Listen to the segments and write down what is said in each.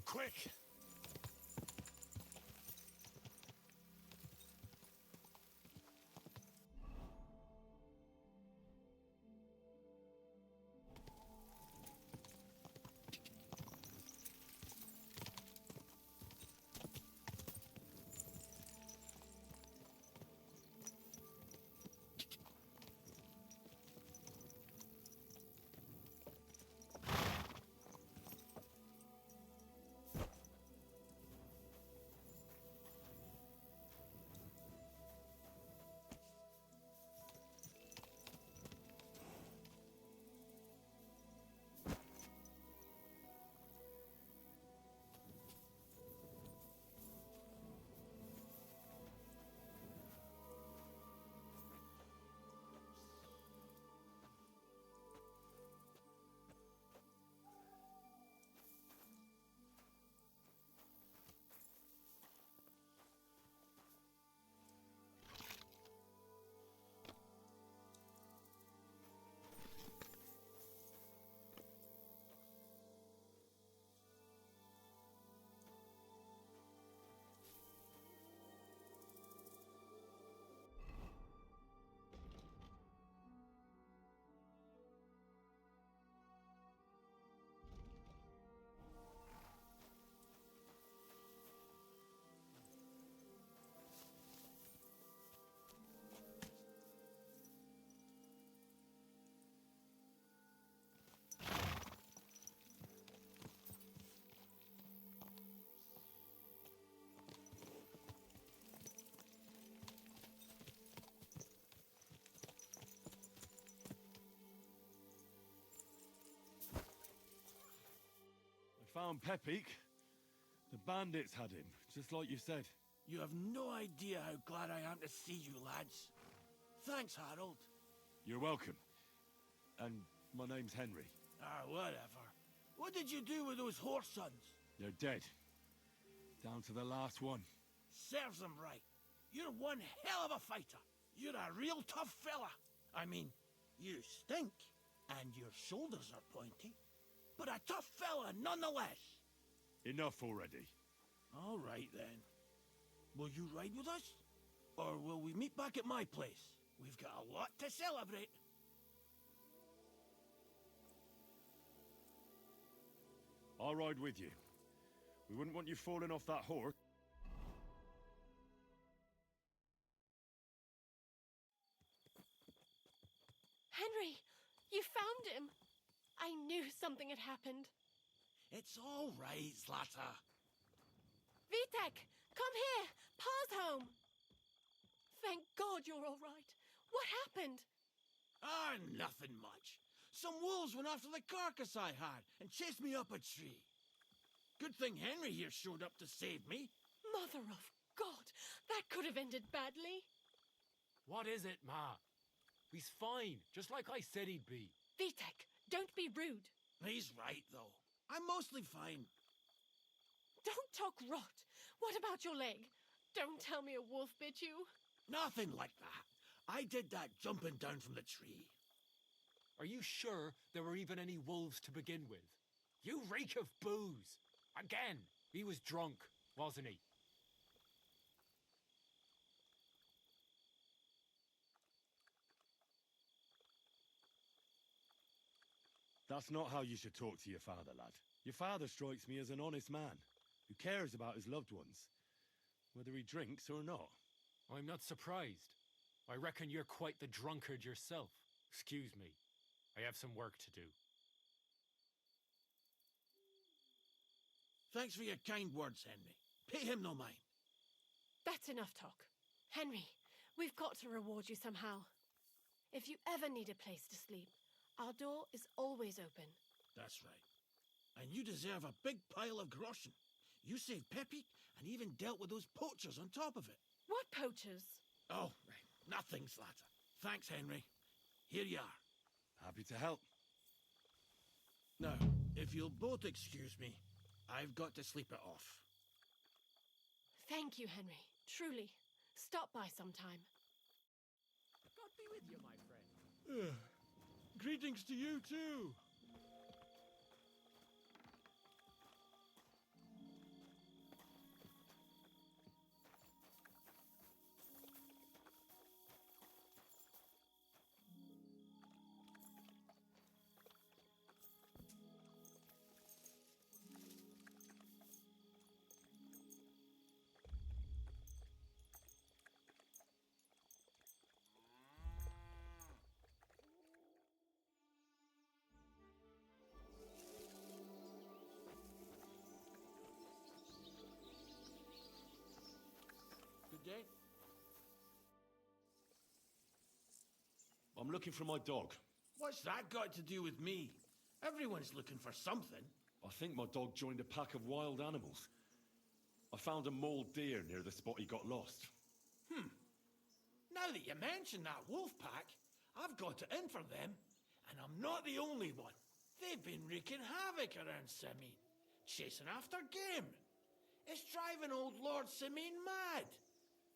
quick! Found Pepik. The bandits had him, just like you said. You have no idea how glad I am to see you, lads. Thanks, Harold. You're welcome. And my name's Henry. Whatever. What did you do with those horse sons? They're dead. Down to the last one. Serves them right. You're one hell of a fighter. You're a real tough fella. I mean, you stink, and your shoulders are pointy. But a tough fella nonetheless. Enough already. All right, then. Will you ride with us? Or will we meet back at my place? We've got a lot to celebrate. I'll ride with you. We wouldn't want you falling off that horse. Henry, you found him. I knew something had happened. It's all right, Zlata. Vitek, come here. Pa's home. Thank God you're all right. What happened? Nothing much. Some wolves went after the carcass I had and chased me up a tree. Good thing Henry here showed up to save me. Mother of God, that could have ended badly. What is it, Ma? He's fine, just like I said he'd be. Vitek, don't be rude. He's right, though. I'm mostly fine. Don't talk rot. What about your leg? Don't tell me a wolf bit you. Nothing like that. I did that jumping down from the tree. Are you sure there were even any wolves to begin with? You reek of booze! Again, he was drunk, wasn't he? That's not how you should talk to your father, lad. Your father strikes me as an honest man, who cares about his loved ones, whether he drinks or not. I'm not surprised. I reckon you're quite the drunkard yourself. Excuse me. I have some work to do. Thanks for your kind words, Henry. Pay him no mind. That's enough talk. Henry, we've got to reward you somehow. If you ever need a place to sleep, our door is always open. That's right. And you deserve a big pile of groschen. You saved Pepik and even dealt with those poachers on top of it. What poachers? Oh, nothing, Zlata. Thanks, Henry. Here you are. Happy to help. Now, if you'll both excuse me, I've got to sleep it off. Thank you, Henry. Truly. Stop by sometime. God be with you, my friend. Greetings to you, too. eh? I'm looking for my dog. What's that got to do with me? Everyone's looking for something. I think my dog joined a pack of wild animals. I found a mauled deer near the spot he got lost. Now that you mention that wolf pack, I've got it in for them, and I'm not the only one. They've been wreaking havoc around Simene, chasing after game. It's driving old Lord Simene mad.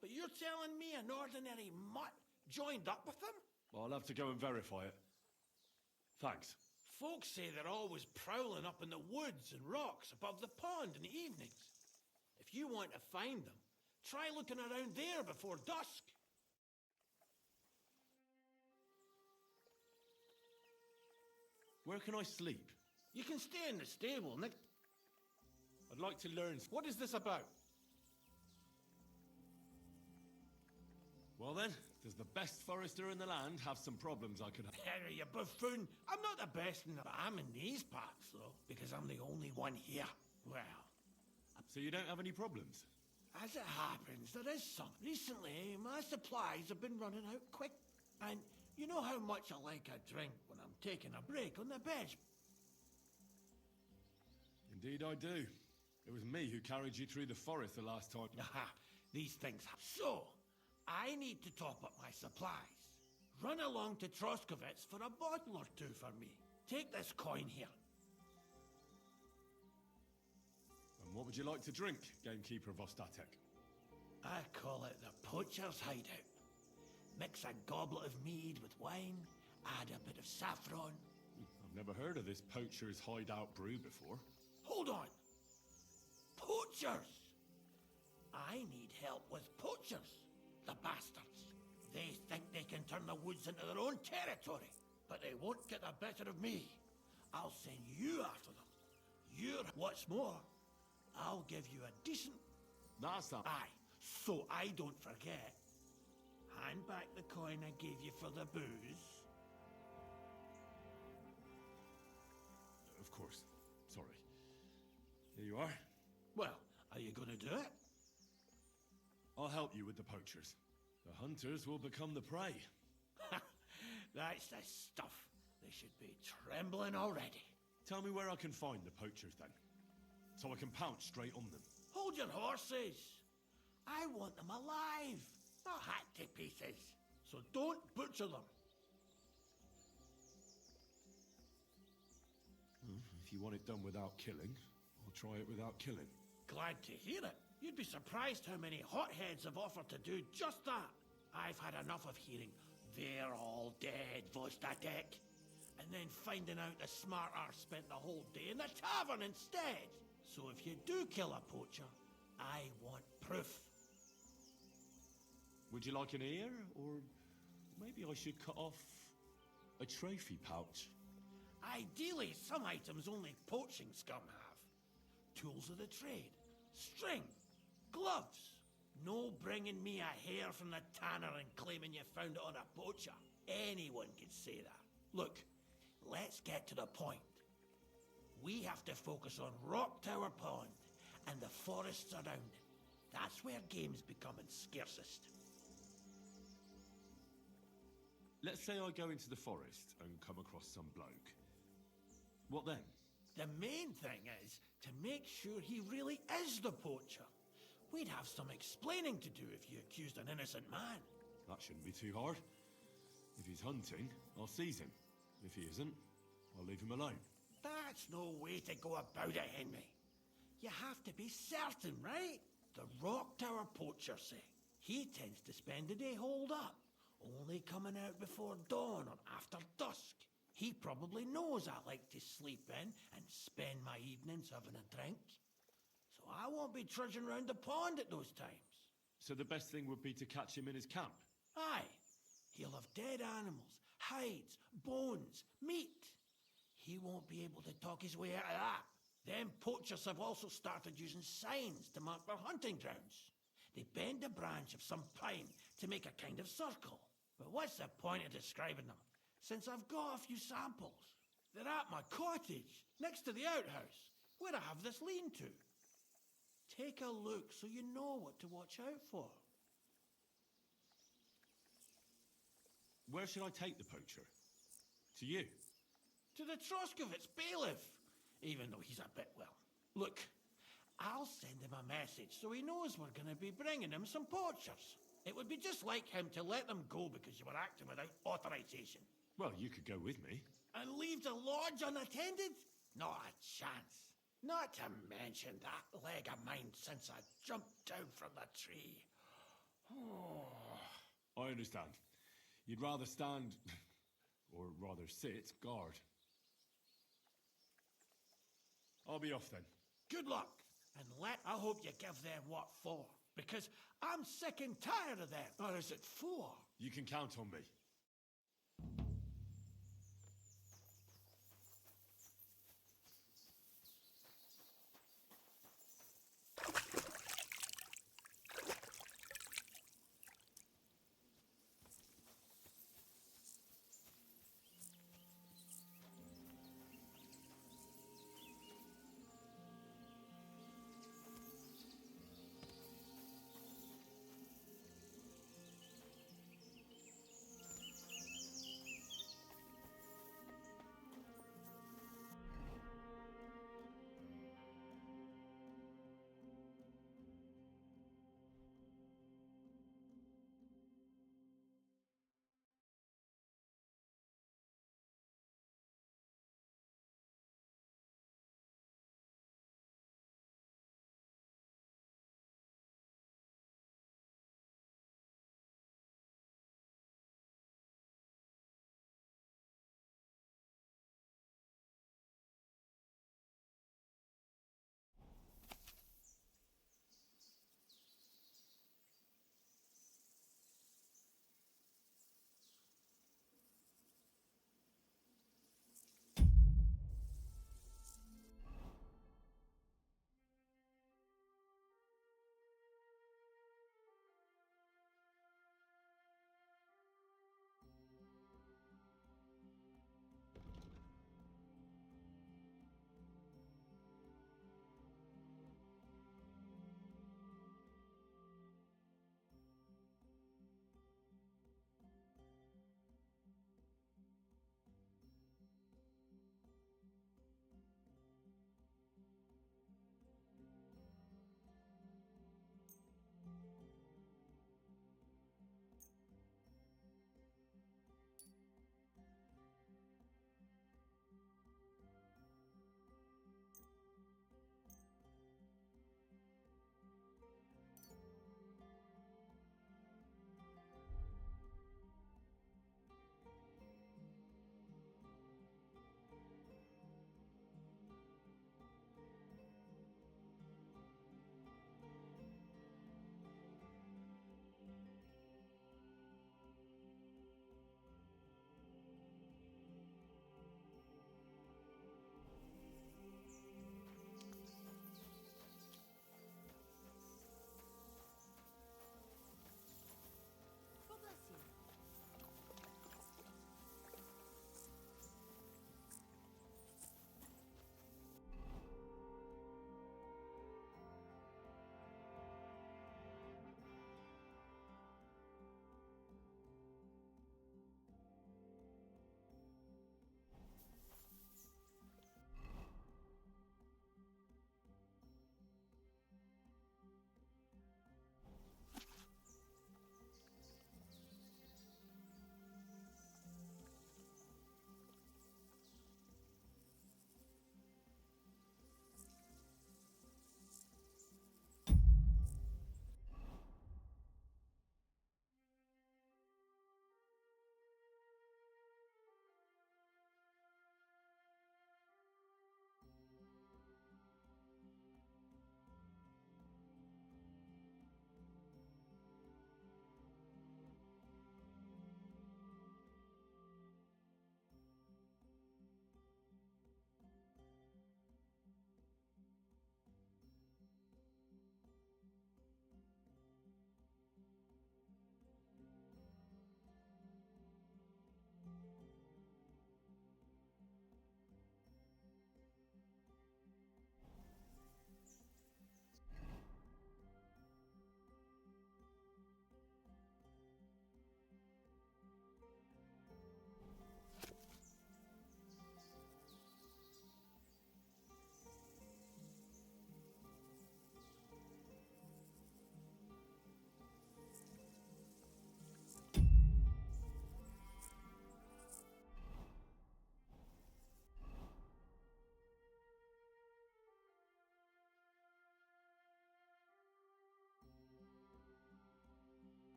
But you're telling me an ordinary mutt joined up with them? I'll have to go and verify it. Thanks. Folks say they're always prowling up in the woods and rocks above the pond in the evenings. If you want to find them, try looking around there before dusk. Where can I sleep? You can stay in the stable, Nick. I'd like to learn... What is this about? Well then, does the best forester in the land have some problems I could... Henry, you buffoon. I'm not the best in the... I'm in these parts, though, because I'm the only one here. Well... So you don't have any problems? As it happens, there is some. Recently, my supplies have been running out quick. And you know how much I like a drink when I'm taking a break on the bench. Indeed I do. It was me who carried you through the forest the last time. Aha, these things happen. So, I need to top up my supplies. Run along to Troskovitz for a bottle or two for me. Take this coin here. And what would you like to drink, gamekeeper of Ostatek? I call it the poacher's hideout. Mix a goblet of mead with wine, add a bit of saffron. I've never heard of this poacher's hideout brew before. Hold on! Poachers! I need help with poachers, the bastards. They think they can turn the woods into their own territory, but they won't get the better of me. I'll send you after them. What's more, I'll give you a decent... That's that. Aye, so I don't forget. Hand back the coin I gave you for the booze. Of course. Sorry. Here you are. Well, are you gonna do it? I'll help you with the poachers. The hunters will become the prey. That's the stuff. They should be trembling already. Tell me where I can find the poachers then, so I can pounce straight on them. Hold your horses. I want them alive, not hacked to pieces. So don't butcher them. If you want it done without killing, I'll try it without killing. Glad to hear it. You'd be surprised how many hotheads have offered to do just that. I've had enough of hearing, "They're all dead, Vostadek," and then finding out the smart arse spent the whole day in the tavern instead. So if you do kill a poacher, I want proof. Would you like an ear, or maybe I should cut off a trophy pouch? Ideally, some items only poaching scum have. Tools of the trade, string, gloves. No bringing me a hair from the tanner and claiming you found it on a poacher. Anyone could say that. Look, let's get to the point. We have to focus on Rock Tower Pond and the forests around it. That's where game's becoming scarcest. Let's say I go into the forest and come across some bloke. What then? The main thing is to make sure he really is the poacher. We'd have some explaining to do if you accused an innocent man. That shouldn't be too hard. If he's hunting, I'll seize him. If he isn't, I'll leave him alone. That's no way to go about it, Henry. You have to be certain, right? The Rock Tower poacher, say. He tends to spend the day holed up, only coming out before dawn or after dusk. He probably knows I like to sleep in and spend my evenings having a drink. So I won't be trudging round the pond at those times. So the best thing would be to catch him in his camp? Aye. He'll have dead animals, hides, bones, meat. He won't be able to talk his way out of that. Them poachers have also started using signs to mark their hunting grounds. They bend a branch of some pine to make a kind of circle. But what's the point of describing them, since I've got a few samples? They're at my cottage, next to the outhouse, where I have this lean-to. Take a look so you know what to watch out for. where should I take the poacher? To you? To the Troskovitz bailiff, even though he's a bit, well. Look, I'll send him a message so he knows we're going to be bringing him some poachers. It would be just like him to let them go because you were acting without authorization. Well, you could go with me. And leave the lodge unattended? Not a chance. Not to mention that leg of mine since I jumped down from the tree. Oh. I understand. You'd rather stand, or rather sit, guard. I'll be off then. Good luck. And I hope you give them what for. Because I'm sick and tired of them. Or is it for? You can count on me.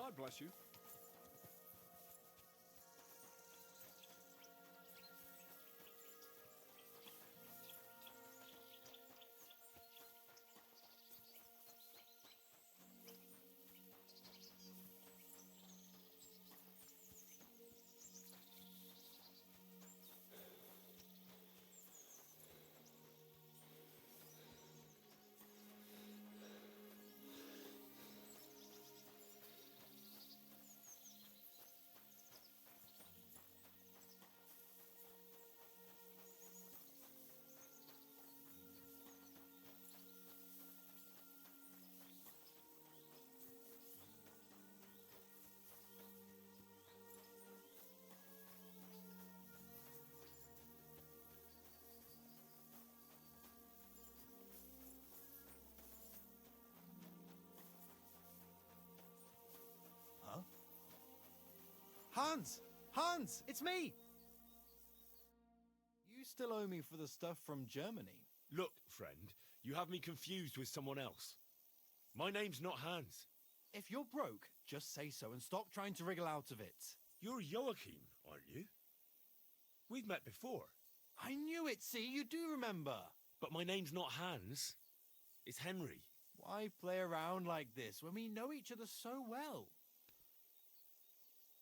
God bless you. Huh? Hans! Hans! It's me! You still owe me for the stuff from Germany. Look, friend, you have me confused with someone else. My name's not Hans. If you're broke, just say so and stop trying to wriggle out of it. You're Joachim, aren't you? We've met before. I knew it, see? You do remember. But my name's not Hans. It's Henry. Why play around like this when we know each other so well?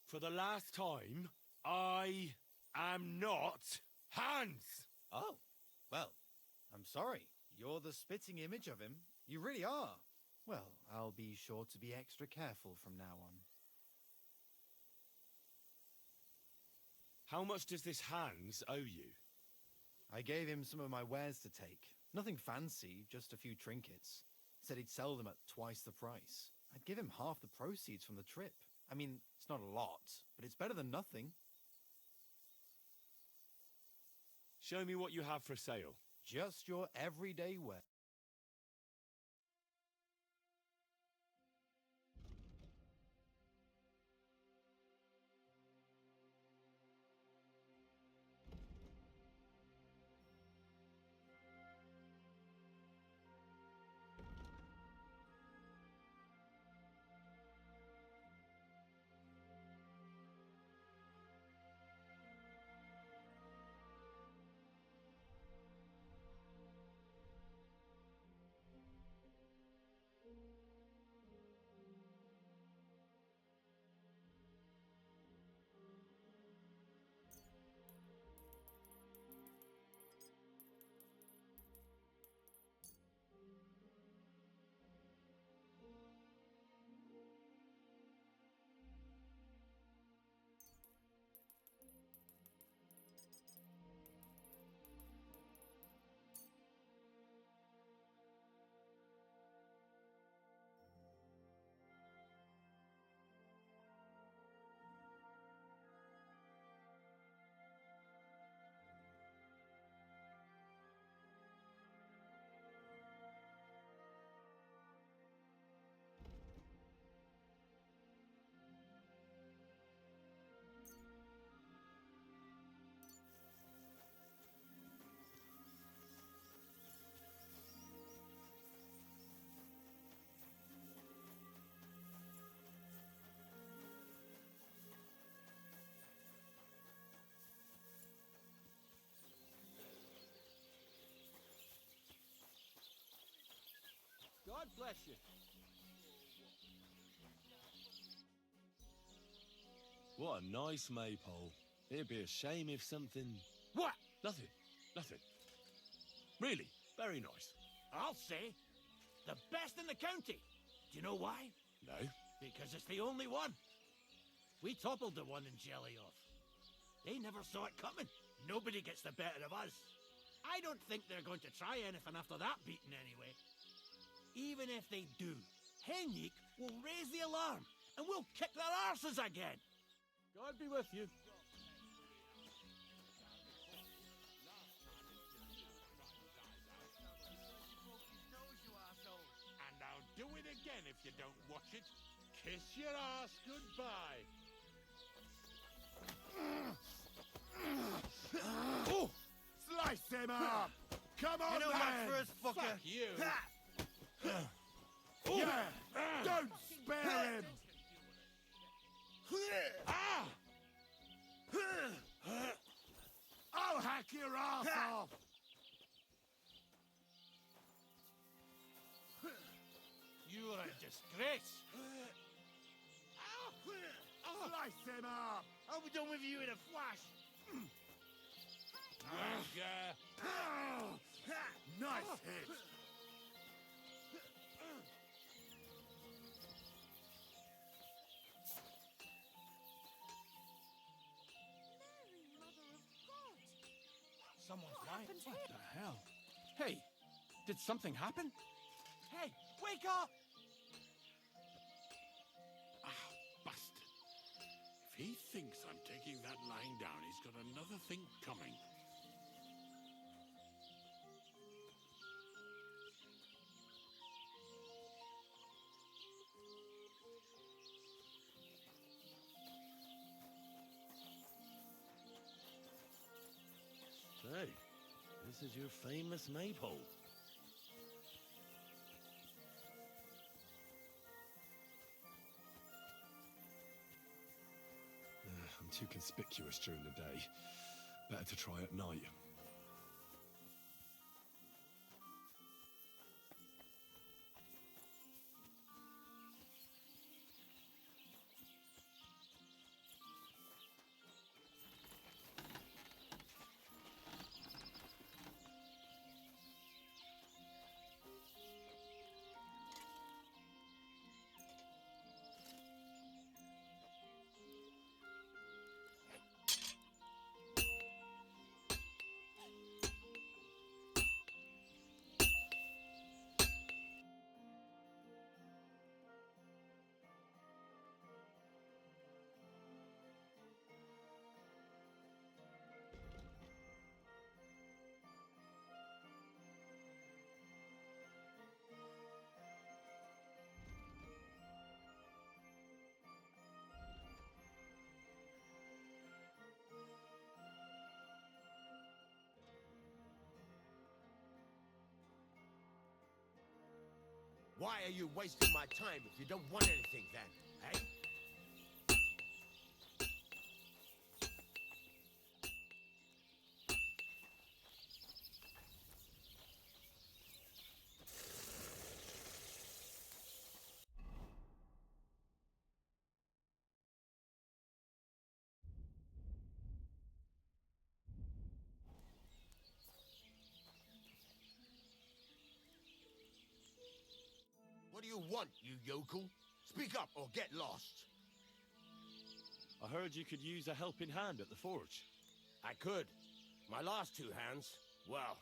For the last time, I am not Hans! Oh, well, I'm sorry. You're the spitting image of him. You really are. Well, I'll be sure to be extra careful from now on. How much does this Hans owe you? I gave him some of my wares to take. Nothing fancy, just a few trinkets. Said he'd sell them at twice the price. I'd give him half the proceeds from the trip. I mean, it's not a lot, but it's better than nothing. Show me what you have for sale. Just your everyday wear. God bless you. What a nice maypole. It'd be a shame if something... What? Nothing. Nothing. Really, very nice. I'll say, the best in the county. Do you know why? No? Because it's the only one. We toppled the one in Jelly off. They never saw it coming. Nobody gets the better of us. I don't think they're going to try anything after that beating anyway. Even if they do, Henrik will raise the alarm and we'll kick their arses again. God be with you. And I'll do it again if you don't watch it. Kiss your ass goodbye. Oh! Slice him up! Come on, You know then! what, first fucker? Fuck you. Yeah! Don't spare him! your ass off! You're a disgrace. Slice him up! I'll be done with you in a flash. Nice hit! Someone's What dying. happened What here? the hell? Hey, did something happen? Hey, wake up! Ah, bastard. If he thinks I'm taking that lying down, he's got another thing coming. So, this is your famous maypole. I'm too conspicuous during the day. Better to try at night. Why are you wasting my time if you don't want anything then, eh? What do you want, you yokel? Speak up or get lost. I heard you could use a helping hand at the forge. I could. My last two hands, well,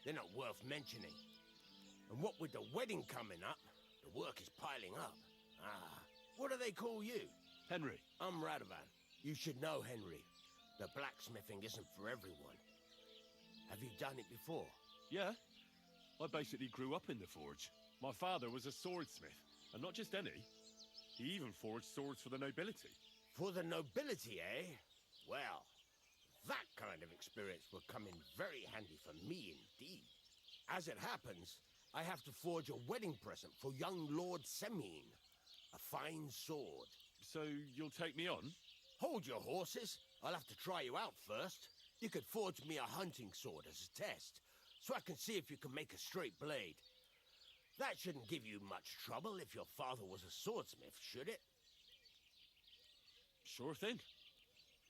they're not worth mentioning. And what with the wedding coming up, the work is piling up. Ah, what do they call you? Henry. I'm Radovan. You should know, Henry. The blacksmithing isn't for everyone. Have you done it before? Yeah. I basically grew up in the forge. My father was a swordsmith, and not just any. He even forged swords for the nobility. For the nobility, eh? Well, that kind of experience will come in very handy for me indeed. As it happens, I have to forge a wedding present for young Lord Semine. A fine sword. So you'll take me on? Hold your horses. I'll have to try you out first. You could forge me a hunting sword as a test, so I can see if you can make a straight blade. That shouldn't give you much trouble if your father was a swordsmith, should it? Sure thing.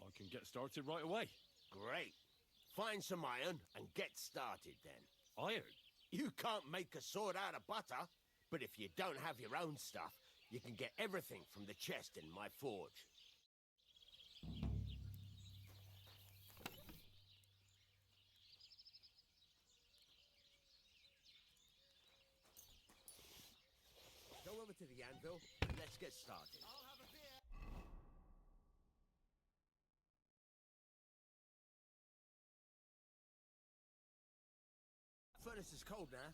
I can get started right away. Great. Find some iron and get started then. Iron? You can't make a sword out of butter, but if you don't have your own stuff, you can get everything from the chest in my forge. Go over to the anvil and let's get started. Furnace is cold now.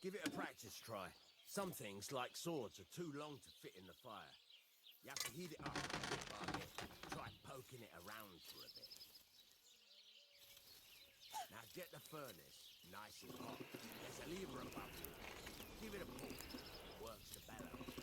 Give it a practice try. Some things, like swords, are too long to fit in the fire. You have to heat it up bit by bit. Try poking it around for a bit. Now get the furnace nice and hot. There's a lever above you. Give it a pull. Works the bellows.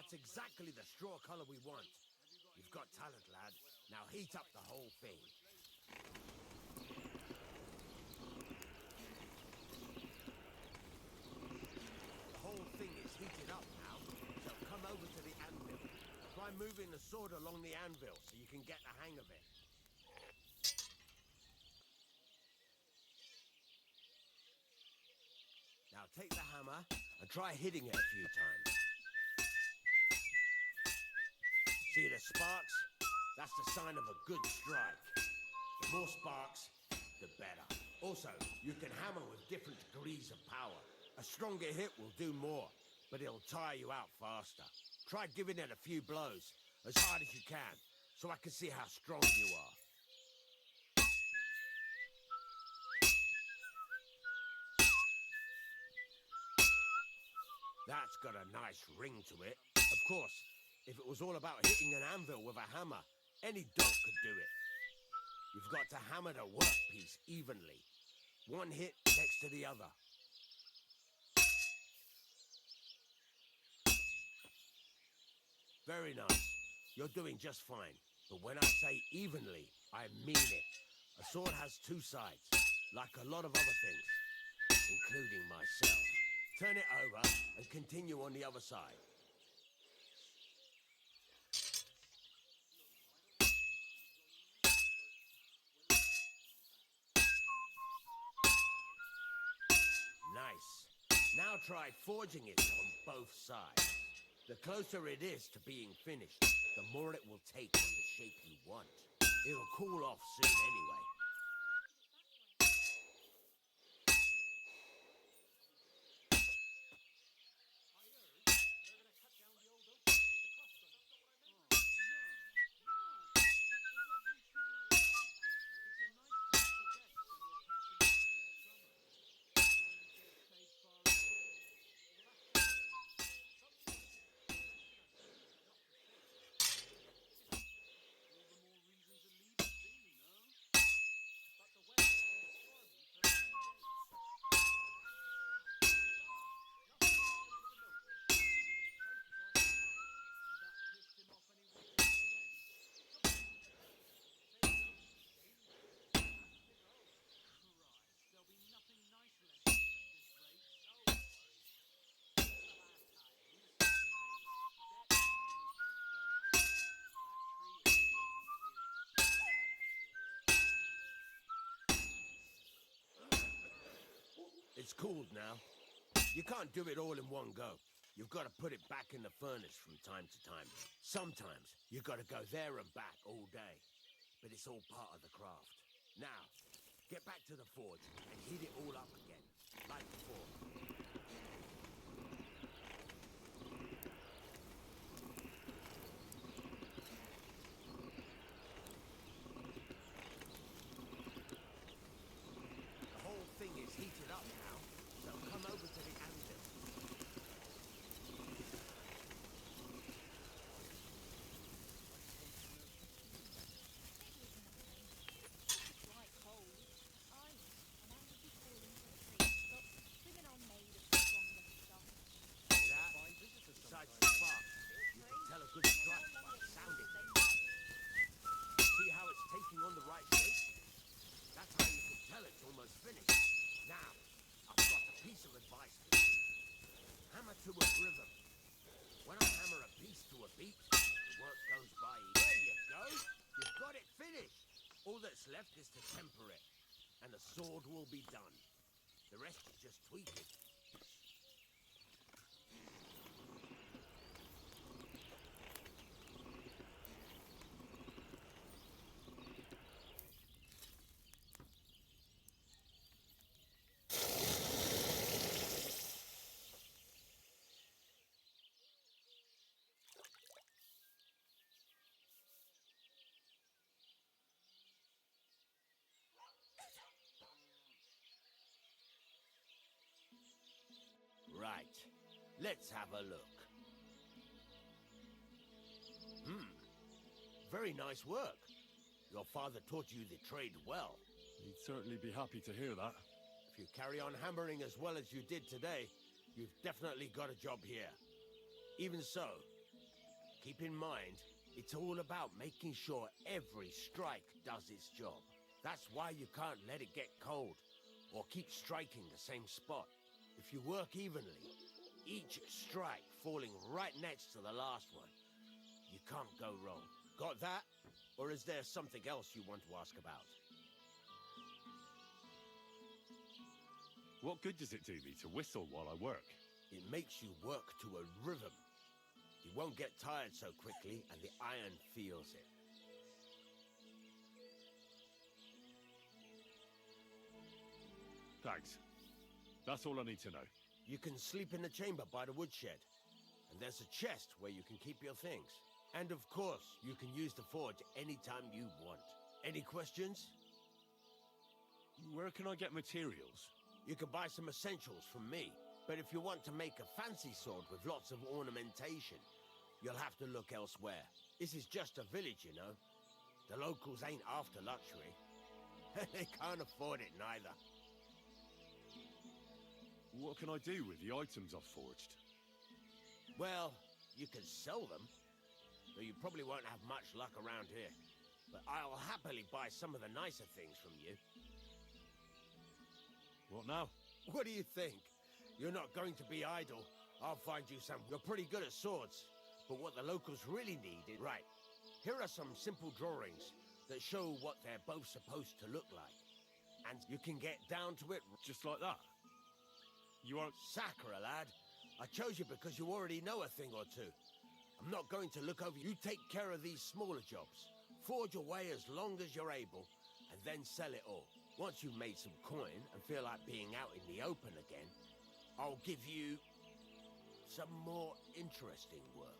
That's exactly the straw color we want. You've got talent, lad. Now heat up the whole thing. The whole thing is heated up now, so come over to the anvil. Try moving the sword along the anvil so you can get the hang of it. Now take the hammer and try hitting it a few times. See the sparks? That's the sign of a good strike. The more sparks, the better. Also, you can hammer with different degrees of power. A stronger hit will do more, but it'll tire you out faster. Try giving it a few blows, as hard as you can, so I can see how strong you are. That's got a nice ring to it. Of course, if it was all about hitting an anvil with a hammer, any dog could do it. You've got to hammer the workpiece evenly. One hit next to the other. Very nice. You're doing just fine. But when I say evenly, I mean it. A sword has two sides, like a lot of other things, including myself. Turn it over and continue on the other side. Nice. Now try forging it on both sides. The closer it is to being finished, the more it will take on the shape you want. It'll cool off soon anyway. It's cooled now. You can't do it all in one go. You've got to put it back in the furnace from time to time. Sometimes you've got to go there and back all day. But it's all part of the craft. Now, get back to the forge and heat it all up again, like before. The whole thing is heated up now, so come over to the anvil. See that? Besides the spark, you can tell a good strike by the sound it makes. See how it's taking on the right shape? That's how you can tell it's almost finished. Now, I've got a piece of advice for you. Hammer to a rhythm. When I hammer a piece to a beat, the work goes by. There you go. You've got it finished. All that's left is to temper it, and the sword will be done. The rest is just tweaking. Right. Let's have a look. Very nice work. Your father taught you the trade well. He'd certainly be happy to hear that. If you carry on hammering as well as you did today, you've definitely got a job here. Even so, Keep in mind, it's all about making sure every strike does its job. That's why you can't let it get cold, or keep striking the same spot. If you work evenly, each strike falling right next to the last one, you can't go wrong. Got that? Or is there something else you want to ask about? What good does it do me to whistle while I work? It makes you work to a rhythm. You won't get tired so quickly, and the iron feels it. Thanks. That's all I need to know. You can sleep in the chamber by the woodshed. And there's a chest where you can keep your things. And of course, you can use the forge anytime you want. Any questions? Where can I get materials? You can buy some essentials from me. But if you want to make a fancy sword with lots of ornamentation, you'll have to look elsewhere. This is just a village, you know. The locals ain't after luxury. They can't afford it neither. What can I do with the items I've forged? Well, you can sell them, though you probably won't have much luck around here. But I'll happily buy some of the nicer things from you. What now? What do you think? You're not going to be idle. I'll find you some. You're pretty good at swords, but what the locals really need is... Right, here are some simple drawings that show what they're both supposed to look like. And you can get down to it... Just like that? You aren't... Sakura, lad. I chose you because you already know a thing or two. I'm not going to look over you. Take care of these smaller jobs. Forge away as long as you're able, and then sell it all. Once you've made some coin and feel like being out in the open again, I'll give you some more interesting work.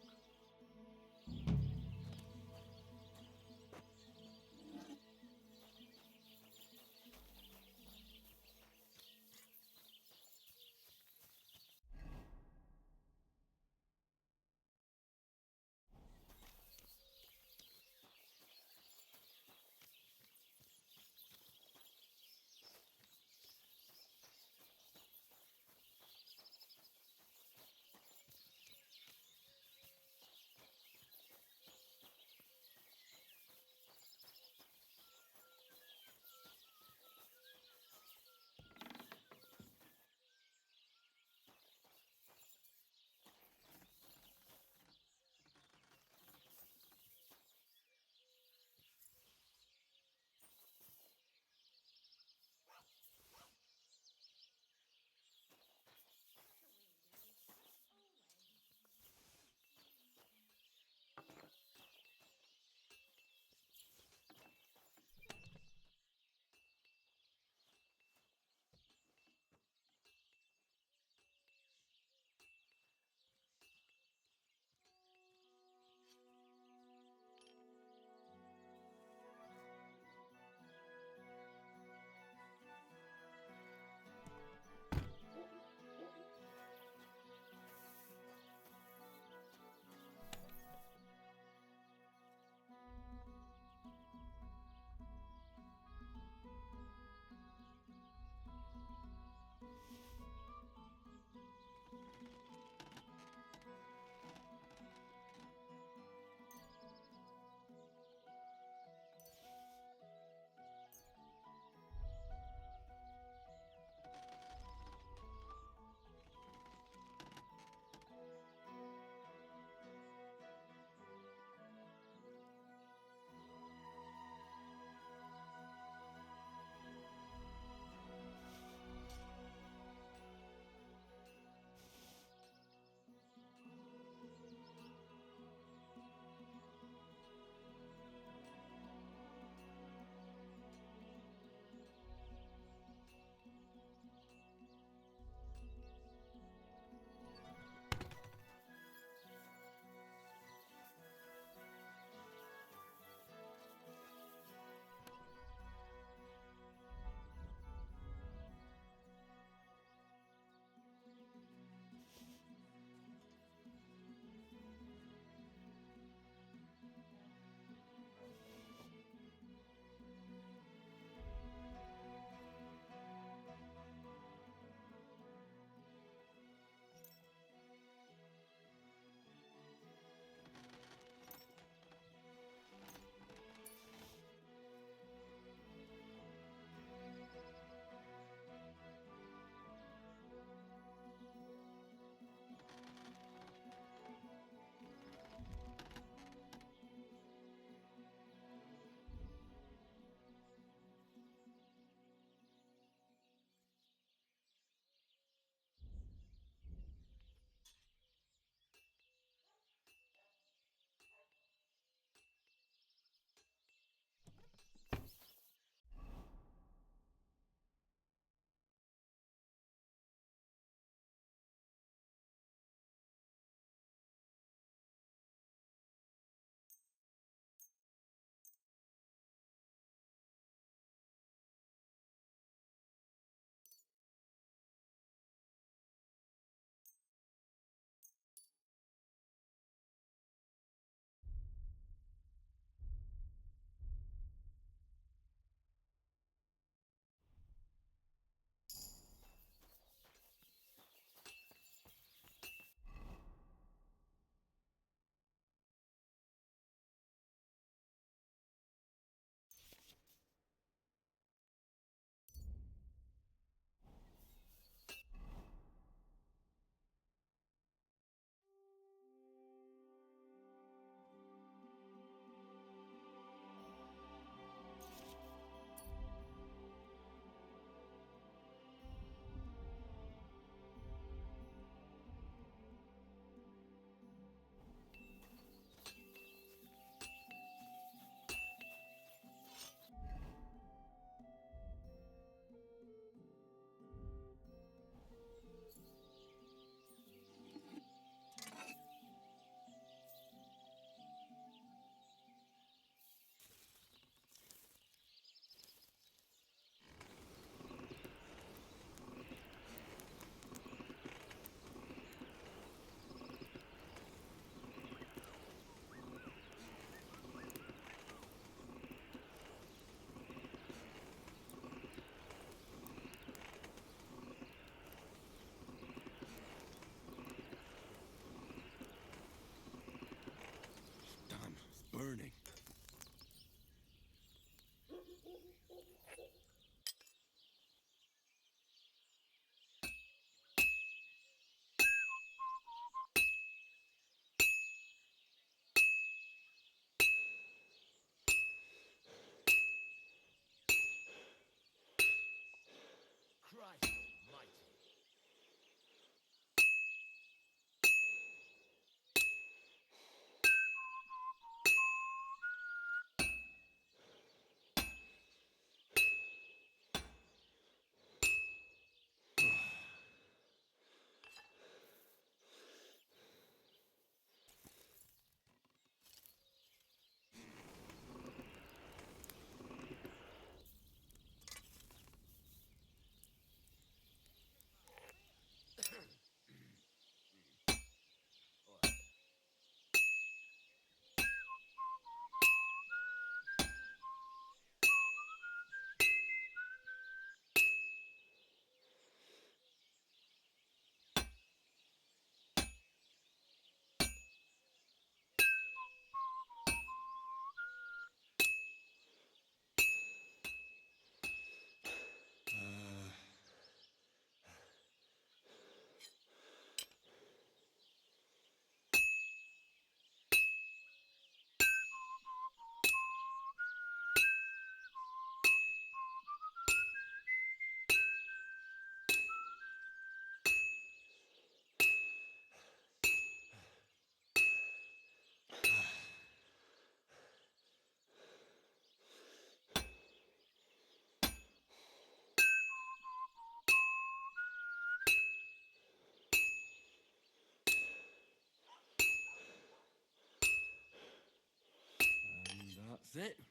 That's it.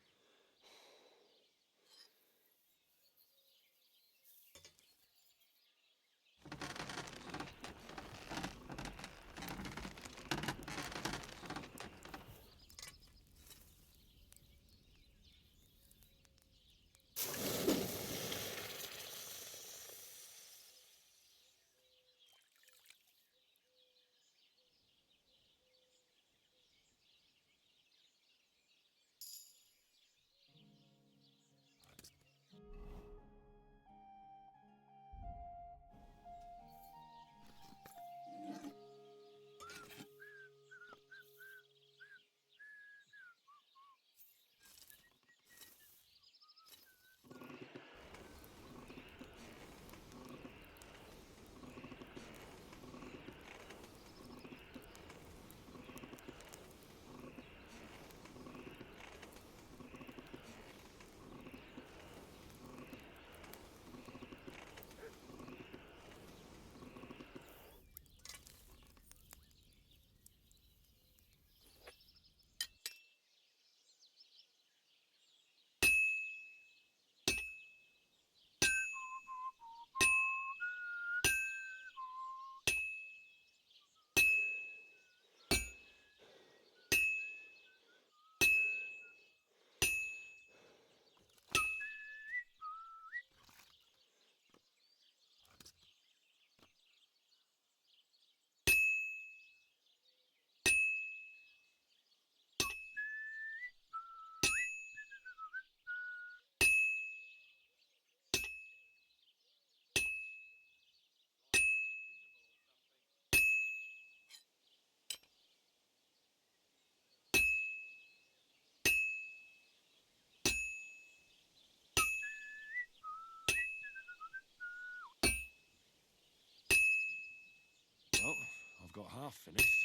Well, I've got half finished.